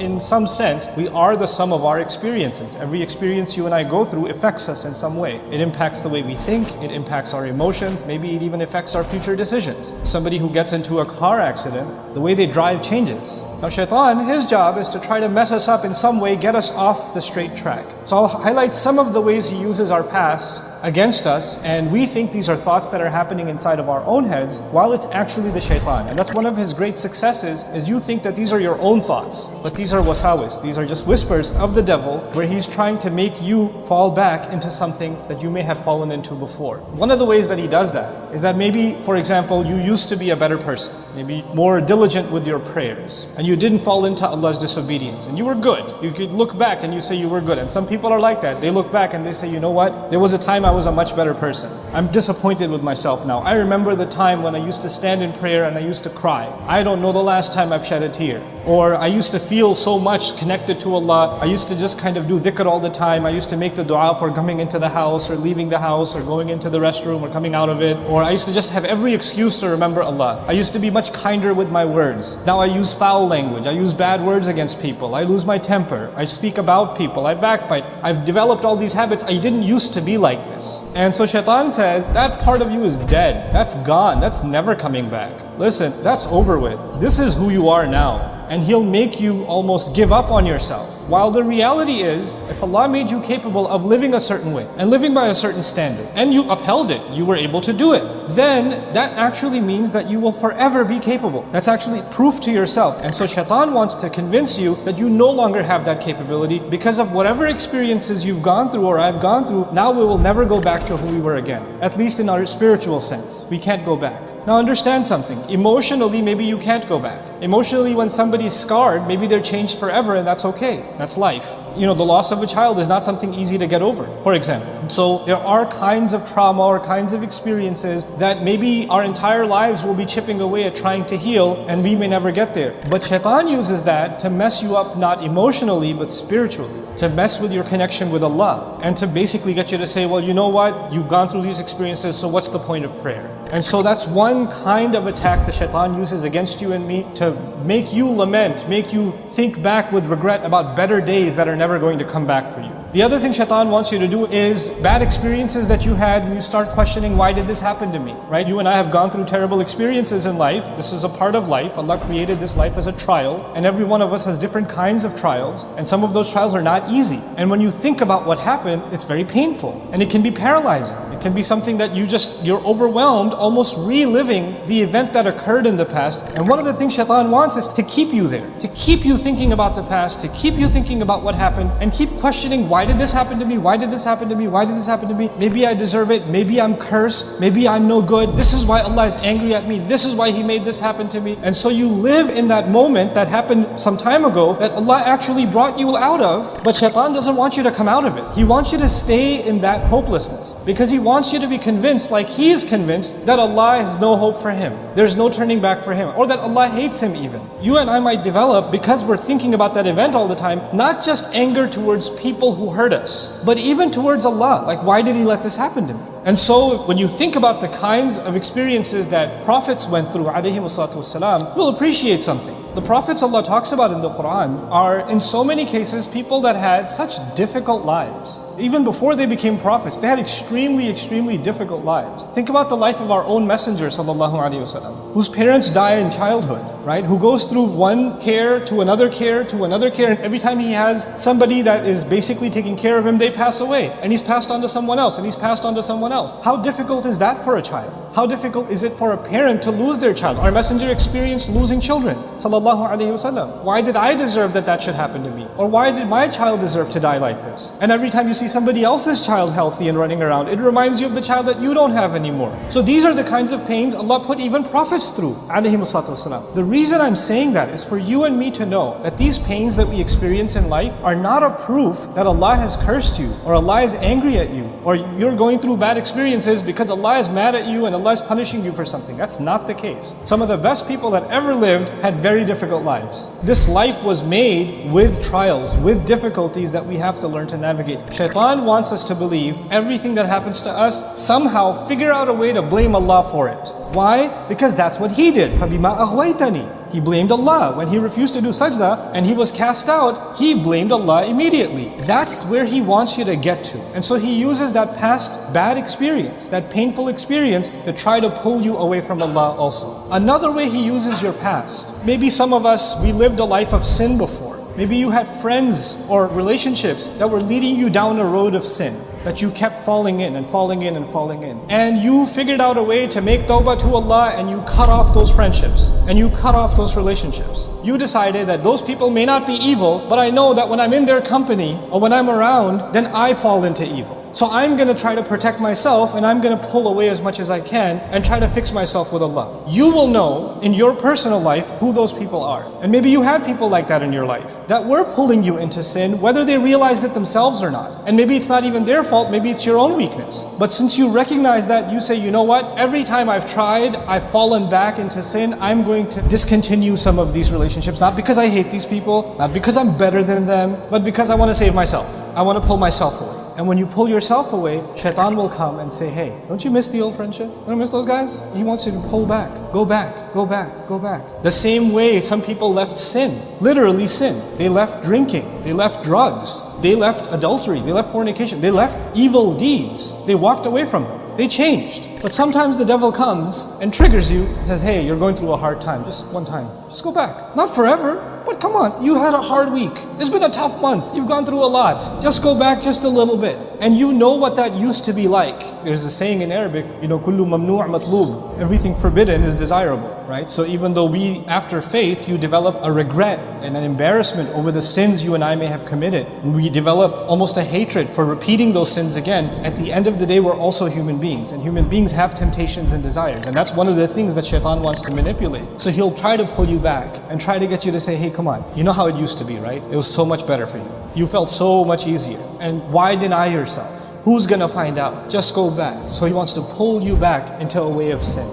in some sense, we are the sum of our experiences. Every experience you and I go through affects us in some way. It impacts the way we think, it impacts our emotions, maybe it even affects our future decisions. Somebody who gets into a car accident, the way they drive changes. Now Shaytan, his job is to try to mess us up in some way, get us off the straight track. So I'll highlight some of the ways he uses our past against us, and we think these are thoughts that are happening inside of our own heads, while it's actually the Shaytan. And that's one of his great successes, is you think that these are your own thoughts, but these are wasawis, these are just whispers of the devil, where he's trying to make you fall back into something that you may have fallen into before. One of the ways that he does that is that maybe, for example, you used to be a better person, maybe more diligent with your prayers, and you didn't fall into Allah's disobedience, and you were good. You could look back and you say you were good. And some people are like that. They look back and they say, you know what? There was a time I was a much better person. I'm disappointed with myself now. I remember the time when I used to stand in prayer and I used to cry. I don't know the last time I've shed a tear. Or I used to feel so much connected to Allah. I used to just kind of do dhikr all the time. I used to make the dua for coming into the house or leaving the house or going into the restroom or coming out of it. Or I used to just have every excuse to remember Allah. I used to be much kinder with my words. Now I use foul language. I use bad words against people. I lose my temper. I speak about people. I backbite. I've developed all these habits. I didn't used to be like this. And so Shaytan says, that part of you is dead. That's gone. That's never coming back. Listen, that's over with. This is who you are now. And he'll make you almost give up on yourself. While the reality is, if Allah made you capable of living a certain way and living by a certain standard, and you upheld it, you were able to do it, then that actually means that you will forever be capable. That's actually proof to yourself. And so Shaitan wants to convince you that you no longer have that capability because of whatever experiences you've gone through or I've gone through. Now we will never go back to who we were again. At least in our spiritual sense, we can't go back. Now understand something. Emotionally, maybe you can't go back. Emotionally, when somebody's scarred, maybe they're changed forever, and that's okay. That's life. You know, the loss of a child is not something easy to get over, for example. So there are kinds of trauma or kinds of experiences that maybe our entire lives will be chipping away at trying to heal, and we may never get there. But Shaitan uses that to mess you up, not emotionally, but spiritually. To mess with your connection with Allah, and to basically get you to say, well, you know what? You've gone through these experiences, so what's the point of prayer? And so that's one kind of attack the Shaitan uses against you and me, to make you lament, make you think back with regret about better days that are never going to come back for you. The other thing Shaitan wants you to do is bad experiences that you had, and you start questioning, why did this happen to me? Right? You and I have gone through terrible experiences in life. This is a part of life. Allah created this life as a trial, and every one of us has different kinds of trials, and some of those trials are not easy. And when you think about what happened, it's very painful, and it can be paralyzing. It can be something that you're overwhelmed, almost reliving the event that occurred in the past. And one of the things Shaitan wants is to keep you there, to keep you thinking about the past, to keep you thinking about what happened, and keep questioning, why did this happen to me? Why did this happen to me? Why did this happen to me? Maybe I deserve it. Maybe I'm cursed. Maybe I'm no good. This is why Allah is angry at me. This is why He made this happen to me. And so you live in that moment that happened some time ago that Allah actually brought you out of, but Shaitan doesn't want you to come out of it. He wants you to stay in that hopelessness, because he wants you to be convinced, like he is convinced, that Allah has no hope for him. There's no turning back for him, or that Allah hates him even. You and I might develop, because we're thinking about that event all the time, not just anger towards people who hurt us, but even towards Allah. Like, why did He let this happen to me? And so when you think about the kinds of experiences that prophets went through, ﷺ, you'll appreciate something. The prophets Allah talks about in the Quran are, in so many cases, people that had such difficult lives. Even before they became prophets, they had extremely, extremely difficult lives. Think about the life of our own messenger, ﷺ, whose parents die in childhood, right? Who goes through one care to another care to another care, and every time he has somebody that is basically taking care of him, they pass away, and he's passed on to someone else, and he's passed on to someone else. How difficult is that for a child? How difficult is it for a parent to lose their child? Our messenger experienced losing children, sallallahu alaihi wasallam. Why did I deserve that should happen to me? Or why did my child deserve to die like this? And every time you see somebody else's child healthy and running around, it reminds you of the child that you don't have anymore. So these are the kinds of pains Allah put even prophets through, alaihi wasallam. The reason I'm saying that is for you and me to know that these pains that we experience in life are not a proof that Allah has cursed you, or Allah is angry at you, or you're going through bad experiences because Allah is mad at you and Allah is punishing you for something. That's not the case. Some of the best people that ever lived had very difficult lives. This life was made with trials, with difficulties that we have to learn to navigate. Shaitan wants us to believe everything that happens to us, somehow figure out a way to blame Allah for it. Why? Because that's what he did. فَبِمَا أَغْوَيْتَنِي. He blamed Allah. When he refused to do sajda and he was cast out, he blamed Allah immediately. That's where he wants you to get to. And so he uses that past bad experience, that painful experience, to try to pull you away from Allah also. Another way he uses your past. Maybe some of us, we lived a life of sin before. Maybe you had friends or relationships that were leading you down a road of sin, that you kept falling in and falling in and falling in. And you figured out a way to make tawbah to Allah, and you cut off those friendships and you cut off those relationships. You decided that those people may not be evil, but I know that when I'm in their company or when I'm around, then I fall into evil. So I'm going to try to protect myself, and I'm going to pull away as much as I can and try to fix myself with Allah. You will know in your personal life who those people are. And maybe you had people like that in your life that were pulling you into sin, whether they realized it themselves or not. And maybe it's not even their fault, maybe it's your own weakness. But since you recognize that, you say, you know what? Every time I've tried, I've fallen back into sin, I'm going to discontinue some of these relationships, not because I hate these people, not because I'm better than them, but because I want to save myself. I want to pull myself away. And when you pull yourself away, Shaytan will come and say, hey, don't you miss the old friendship? You don't miss those guys? He wants you to pull back, go back, go back, go back. The same way some people left sin, literally sin. They left drinking, they left drugs, they left adultery, they left fornication, they left evil deeds. They walked away from them. They changed. But sometimes the devil comes and triggers you and says, hey, you're going through a hard time, just one time. Just go back. Not forever. But come on, you had a hard week. It's been a tough month. You've gone through a lot. Just go back just a little bit. And you know what that used to be like. There's a saying in Arabic, kullu mamnu' matlub. Everything forbidden is desirable, right? So even though after faith, you develop a regret and an embarrassment over the sins you and I may have committed. And we develop almost a hatred for repeating those sins again. At the end of the day, we're also human beings. And human beings have temptations and desires. And that's one of the things that Shaytan wants to manipulate. So he'll try to pull you back and try to get you to say, hey, come on. You know how it used to be, right? It was so much better for you. You felt so much easier. And why deny yourself? Who's gonna find out? Just go back. So he wants to pull you back into a way of sin.